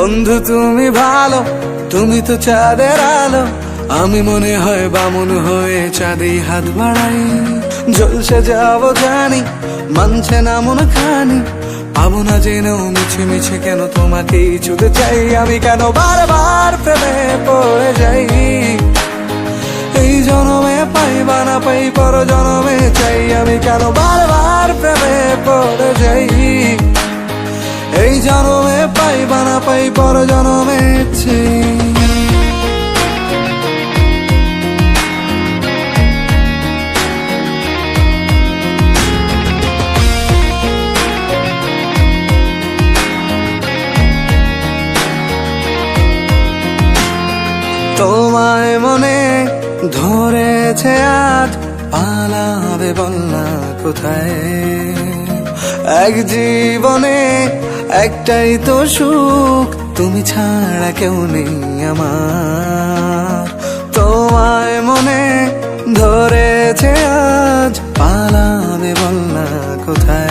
বন্ধু তুমি ভালো, তুমি তো চাঁদের আলো, আমি মনে হয় বামুন হয়ে চাঁদে হাত বাড়াই। জলসে যাবো জানি, মানছে না মন খানি, পাবো না জেনেও মিছে মিছে কেন তোমাকেই ছুতে চাই। আমি কেন বারবার প্রেমে পড়ে যাই, এই জনমে পাই বা না পাই পর জনমে চাই। আমি কেন বারবার প্রেমে পড়ে যাই, এই জনমে পাই বা না পাই পর জনমে চাই। তোমায় মনে ধরেছে আজ, পালাবে বলনা কোথায়? এক জীবনে একটাই তো সুখ, তুমি ছাড়া কেউ নেই আমার। তোমায় মনে ধরেছে আজ, পালাবে বলনা কোথায়?